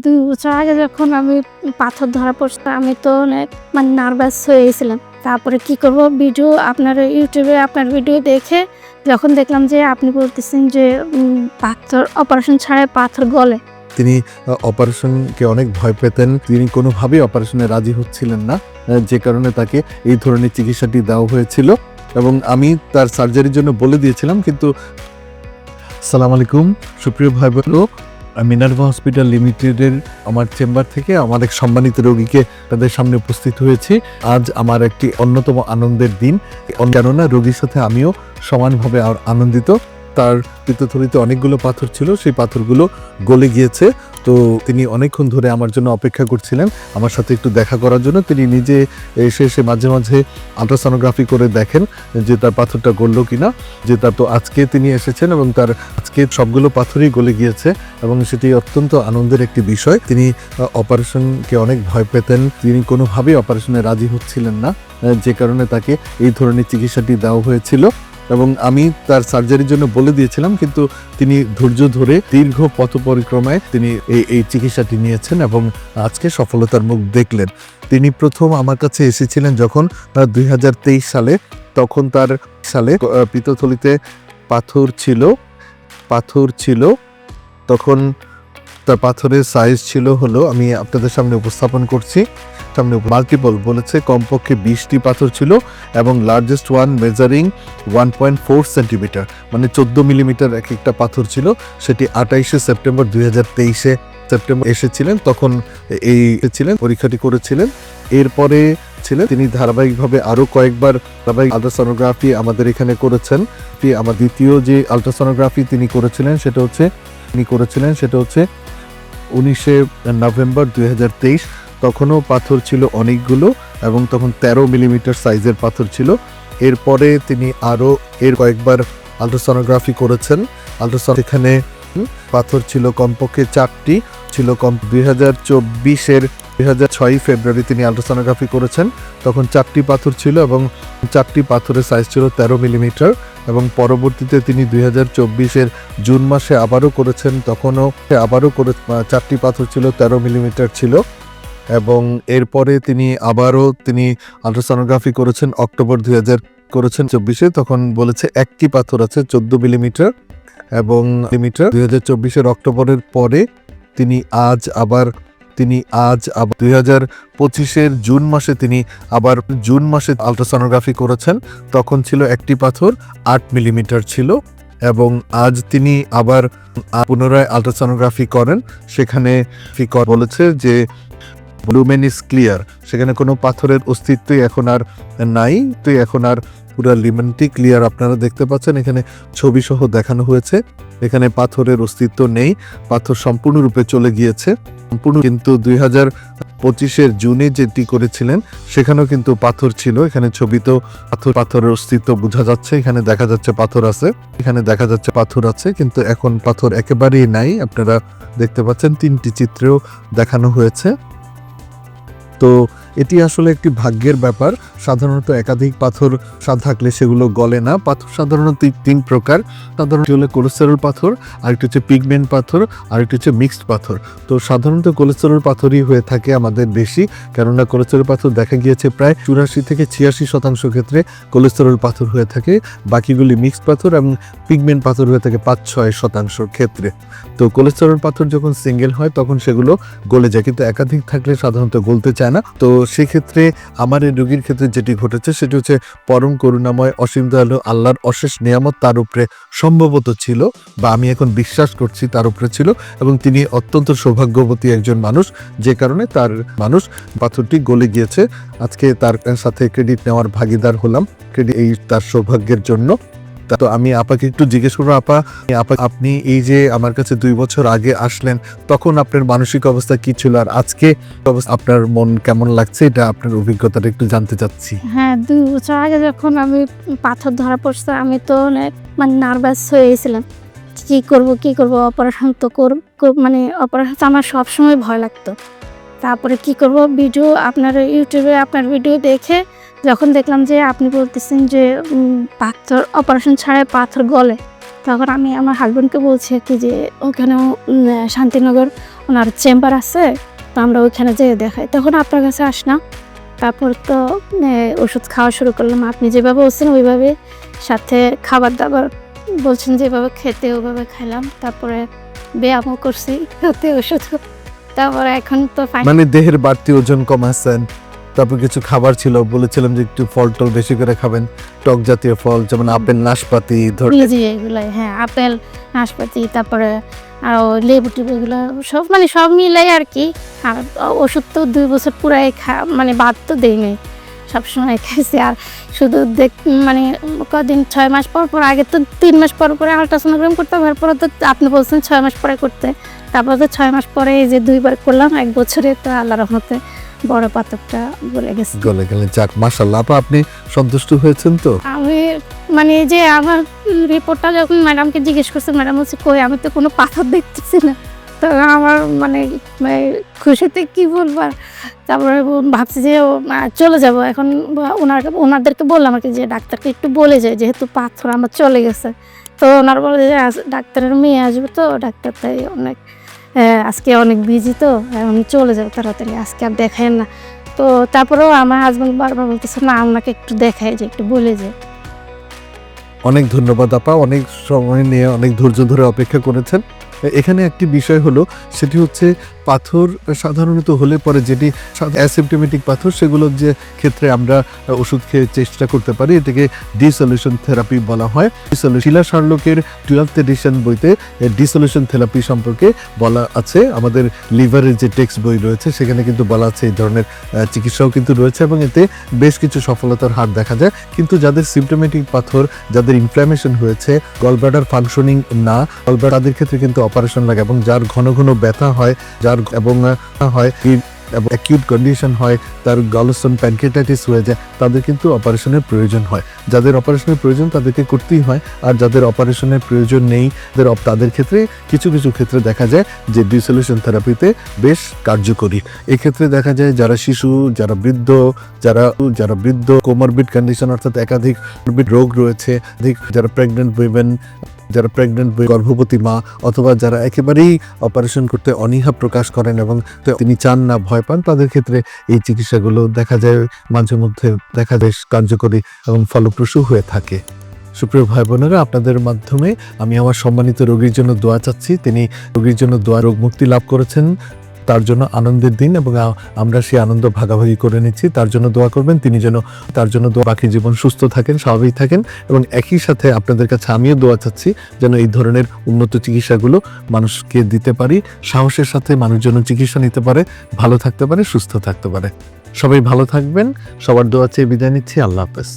২ বছর আগে যখন আমি পাথর ধরা পড়ছে আমি তো অনেক নার্ভাস হয়ে গেছিলাম। তারপরে কি করব ভিডিও আপনার ইউটিউবে আপনার ভিডিও দেখে যখন দেখলাম যে আপনি বলতেছেন যে পাথর অপারেশন ছাড়াই পাথর গলে। তিনি অপারেশনকে অনেক ভয় পেতেন। তিনি কোনোভাবেই অপারেশনে রাজি হচ্ছিলেন না, যে কারণে তাকে এই ধরনের চিকিৎসাটি দেওয়া হয়েছিল এবং আমি তার সার্জারির জন্য বলে দিয়েছিলাম। কিন্তু আসসালামু আলাইকুম সুপ্রিয় ভাই বোন, মিনার্ভা হসপিটাল লিমিটেডের আমার চেম্বার থেকে আমার এক সম্মানিত রোগীকে তাদের সামনে উপস্থিত হয়েছি। আজ আমার একটি অন্যতম আনন্দের দিন, কেননা রোগীর সাথে আমিও সমানভাবে আনন্দিত। তার পিত্তথলিতে অনেকগুলো পাথর ছিল, সেই পাথরগুলো গলে গিয়েছে। তো তিনি অনেকক্ষণ ধরে আমার জন্য অপেক্ষা করছিলেন, আমার সাথে একটু দেখা করার জন্য। তিনি নিজে এসে মাঝে মাঝে আল্ট্রাসোনোগ্রাফি করে দেখেন যে তার পাথরটা গললো কিনা। তো আজকে তিনি এসেছেন এবং তার আজকে সবগুলো পাথরই গলে গিয়েছে এবং সেটি অত্যন্ত আনন্দের একটি বিষয়। তিনি অপারেশনকে অনেক ভয় পেতেন, তিনি কোনোভাবেই অপারেশনে রাজি হচ্ছিলেন না, যে কারণে তাকে এই ধরনের চিকিৎসাটি দেওয়া হয়েছিল এবং আমি তার সার্জারির জন্য বলে দিয়েছিলাম। কিন্তু তিনি ধৈর্য ধরে দীর্ঘ পথ পরিক্রমায় তিনি এই চিকিৎসাটি নিয়েছেন এবং আজকে সফলতার মুখ দেখলেন। তিনি প্রথম আমার কাছে এসেছিলেন যখন 2023 সালে, তখন তার পিত্তথলিতে পাথর ছিল। তখন তার পাথরের সাইজ ছিল হলো, আমি আপনাদের সামনে উপস্থাপন করছি, সামনে মাল্টিপল বলেছে, কমপক্ষে 20টি পাথর ছিল এবং লার্জেস্ট ওয়ান মেজারিং 1.4 সেন্টিমিটার, মানে 14 মিলিমিটার এক একটা পাথর ছিল। সেটি 28 সেপ্টেম্বর 2023 এসেছিলেন, তখন পরীক্ষাটি করেছিলেন। এরপরে তিনি ধারাবাহিকভাবে আরও কয়েকবার আল্ট্রাসোনোগ্রাফি আমাদের এখানে করেছেন। আমার দ্বিতীয় যে আল্ট্রাসোনোগ্রাফি তিনি করেছিলেন সেটা হচ্ছে 19 নভেম্বর 2023। তখনও পাথর ছিল অনেকগুলো এবং তখন 13 মিলিমিটার সাইজের পাথর ছিল। এরপরে তিনি আরও কয়েকবার আল্ট্রাসোনোগ্রাফি করেছেন। এখানে পাথর ছিল কমপক্ষে 4টি, ছিল 2006 ফেব্রুয়ারি তিনি আল্ট্রাসোনোগ্রাফি করেছেন। তখন 4টি পাথর ছিল এবং 4টি পাথরের সাইজ ছিল 13 মিলিমিটার এবং পরবর্তীতে তিনি 2024 জুন মাসে আবারও করেছেন। তখনও 4টি পাথর ছিল, 13 মিলিমিটার ছিল এবং এরপরে তিনি আল্ট্রাসোনোগ্রাফি করেছেন অক্টোবর 2024। তখন বলেছে একটি পাথর আছে 14 মিলিমিটার এবং 2024 অক্টোবরের পরে তিনি আজ আবার 2025 জুন মাসে আল্ট্রাসোনোগ্রাফি করেছেন। তখন ছিল একটি পাথর 8 মিলিমিটার ছিল এবং আজ তিনি আবার পুনরায় আল্ট্রাসোনোগ্রাফি করেন। সেখানে বলেছে যে লুমেন ইজ ক্লিয়ার, সেখানে কোনো পাথরের অস্তিত্বই এখন আর নাই। এখন আর পুরো লিমেনটি ক্লিয়ার, আপনারা দেখতে পাচ্ছেন এখানে ছবি সহ দেখানো হয়েছে। এখানে পাথরের অস্তিত্ব নেই, পাথর সম্পূর্ণরূপে চলে গিয়েছে। কিন্তু 2025 জুনে যেটি করেছিলেন সেখানেও কিন্তু পাথর ছিল। এখানে ছবিতেও পাথরের অস্তিত্ব বোঝা যাচ্ছে, এখানে দেখা যাচ্ছে পাথর আছে, কিন্তু এখন পাথর একেবারেই নাই। আপনারা দেখতে পাচ্ছেন 3টি চিত্রেও দেখানো হয়েছে। তো এটি আসলে একটি ভাগ্যের ব্যাপার। সাধারণত একাধিক পাথর থাকলে সেগুলো গলে না। পাথর সাধারণত 3 প্রকার। সাধারণত হলো কোলেস্টেরল পাথর, আরেকটি হচ্ছে পিগমেন্ট পাথর, আরেকটি হচ্ছে মিক্সড পাথর। তো সাধারণত কোলেস্টেরল পাথরই হয়ে থাকে আমাদের বেশি, কেননা কোলেস্টেরল পাথর দেখা গিয়েছে প্রায় 84 থেকে 86% ক্ষেত্রে কোলেস্টেরল পাথর হয়ে থাকে। বাকিগুলি মিক্সড পাথর এবং পিগমেন্ট পাথর হয়ে থাকে 5-6% ক্ষেত্রে। তো কোলেস্টেরল পাথর যখন সিঙ্গেল হয় তখন সেগুলো গলে যায়, কিন্তু একাধিক থাকলে সাধারণত গলতে চায় না। তো সেক্ষেত্রে আমার এই রোগীর ক্ষেত্রে যেটি ঘটেছে সেটি হচ্ছে পরম করুণাময় অসীম দয়ালু আল্লাহর অশেষ নিয়ামত তার উপরে সম্ভবত ছিল, বা আমি এখন বিশ্বাস করছি তার উপরে ছিল, এবং তিনি অত্যন্ত সৌভাগ্যবতী একজন মানুষ, যে কারণে পাথরটি গলে গিয়েছে। আজকে তার সাথে ক্রেডিট নেওয়ার ভাগিদার হলাম তার সৌভাগ্যের জন্য। তো আমি আপাকে একটু জিজ্ঞেস করবো, আপনি এই যে আমার কাছে 2 বছর আগে আসলেন, তখন আপনার মানসিক অবস্থা কি ছিল, আর আজকে আপনার মন কেমন লাগছে, এটা আপনার অভিজ্ঞতাটা একটু জানতে চাচ্ছি। হ্যাঁ, 2 বছর আগে যখন আমি পাথর ধরা পড়ছে আমি তো অনেক নার্ভাস হয়ে গেছিলাম। কি করব অপারেশন তো অপারেশন আমার সবসময় ভয় লাগতো। তারপরে কি করব ভিডিও আপনার ইউটিউবে আপনার ভিডিও দেখে যখন দেখলাম যে আপনি বলতেছেন যে পাথর অপারেশন ছাড়াই পাথর গলে, তখন আমি আমার হাজবেন্ডকে বলছি কি যে ওখানেও শান্তিনগর ওনার চেম্বার আছে, তো আমরা ওইখানে যেয়ে দেখাই। তখন আপনার কাছে আসলাম, তারপর তো ওষুধ খাওয়া শুরু করলাম। আপনি যেভাবে বলছেন ওইভাবে, সাথে খাবার দাবার বলছেন যেভাবে খেতে ওইভাবে খাইলাম। তারপরে ব্যায়ামও করছি, ওষুধ, তারপরে এখন তো মানে দেহের বাড়তি ওজন কমাচ্ছেন, তারপর কিছু খাবার ছিল, বলেছিলাম যে একটু ফল টল বেশি করে খাবেন, টক জাতীয় ফল যেমন আপেল, নাশপাতি জি এগুলাই, হ্যাঁ আপেল, নাশপাতি, তারপরে আরও লেবু টেবু এগুলো সব, মানে সব মিলাই আর কি। আর ওষুধ তো 2 বছর পুরাই মানে বাদ তো দেই নাই, সবসময় খাইছি। আর শুধু মানে কদিন 6 মাস পর পর, আগে তো 3 মাস পর পরে আলট্রাসোনোগ্রাম করতাম, এরপরে তো আপনি বলছেন 6 মাস পরে করতে, তারপরে তো 6 মাস পরে এই যে 2বার করলাম 1 বছরে, তো আল্লাহর রহমতে বড় পাথরটা গলে গেছে। গলে গেলেন, যাক মাশাআল্লাহ। আপা আপনি সন্তুষ্ট হয়েছেন তো? আমি মানে যে আমার রিপোর্টটা যখন ম্যাডামকে জিজ্ঞেস করছে, ম্যাডাম বলছে কই, আমি তো কোনো পাথর দেখতেছি না। তো আমার মানে খুশিতে কি বলবো আর। তারপরে ভাবছি যে চলে যাব এখন। ওনাদেরকে বললাম আর কি যে ডাক্তারকে একটু বলে যায়, যেহেতু পাথর আমার চলে গেছে। তো ওনারা বলে যে ডাক্তারের মেয়ে আসবে, তো ডাক্তার তাই অনেক আজকে অনেক বিজি, তো আমি চলে যাবো তাড়াতাড়ি, আজকে আর দেখায় না। তো তারপরেও আমার হাজব্যান্ড বারবার বলতেছে না, আপনাকে একটু দেখায় যে, একটু বলে যে। অনেক ধন্যবাদ আপা, অনেক সময় নিয়ে অনেক ধৈর্য ধরে অপেক্ষা করেছেন। এখানে একটি বিষয় হলো, সেটি হচ্ছে পাথর সাধারণত হলে পরে যেটি অ্যাসিম্পটোমেটিক পাথর, সেগুলোর যে ক্ষেত্রে আমরা ওষুধ খেয়ে চেষ্টা করতে পারি, এটাকে ডিসলিউশন থেরাপি বলা হয়। শিলা শার্লকের 12th এডিশন বইতে ডিসলিউশন থেরাপি সম্পর্কে বলা আছে। আমাদের লিভারের যে টেক্সট বই রয়েছে সেখানে কিন্তু বলা আছে এই ধরনের চিকিৎসাও কিন্তু রয়েছে, এবং এতে বেশ কিছু সফলতার হার দেখা যায়। কিন্তু যাদের সিমটোমেটিক পাথর, যাদের ইনফ্ল্যামেশন হয়েছে, গলব্লাডার ফাংশনিং না, গলব্লাডার, তাদের ক্ষেত্রে কিন্তু অপারেশন লাগে, এবং যার ঘন ঘন ব্যথা হয়, যার এবং হয় এবং অ্যাকিউট কন্ডিশন হয়, তার গলস্টোন প্যানক্রিয়াটাইটিস হয়ে যায়, তাদের কিন্তু অপারেশনের প্রয়োজন হয়। যাদের অপারেশনের প্রয়োজন তাদেরকে করতেই হয়, আর যাদের অপারেশনের প্রয়োজন নেই তাদের ক্ষেত্রে কিছু কিছু ক্ষেত্রে দেখা যায় যে ডিসলিউশন থেরাপিতে বেশ কার্যকরী। এক্ষেত্রে দেখা যায় যারা শিশু, যারা বৃদ্ধ কোমরবিড কন্ডিশন, অর্থাৎ একাধিক রোগ রয়েছে, যারা প্রেগনেন্ট গর্ভবতী মা, অথবা যারা একেবারেই অপারেশন করতে অনীহা প্রকাশ করেন এবং তিনি চান না, ভয় পান, তাদের ক্ষেত্রে এই চিকিৎসাগুলো দেখা যায় মাঝে মধ্যে বেশ কার্যকরী এবং ফলপ্রসূ হয়ে থাকে। সুপ্রিয় ভাই বোনেরা, আপনাদের মাধ্যমে আমি আমার সম্মানিত রোগীর জন্য দোয়া চাচ্ছি। তিনি রোগীর জন্য রোগ মুক্তি লাভ করেছেন, তার জন্য আনন্দের দিন, এবং আমরা সেই আনন্দ ভাগাভাগি করে নিচ্ছি। তার জন্য দোয়া করবেন, তিনি যেন বাকি জীবন সুস্থ থাকেন, স্বাভাবিক থাকেন, এবং একই সাথে আপনাদের কাছে আমিও দোয়া চাচ্ছি যেন এই ধরনের উন্নত চিকিৎসাগুলো মানুষকে দিতে পারি, সাহসের সাথে মানুষ যেন চিকিৎসা নিতে পারে, ভালো থাকতে পারে, সুস্থ থাকতে পারে। সবাই ভালো থাকবেন, সবার দোয়া চেয়ে বিদায় নিচ্ছি। আল্লাহ হাফেজ।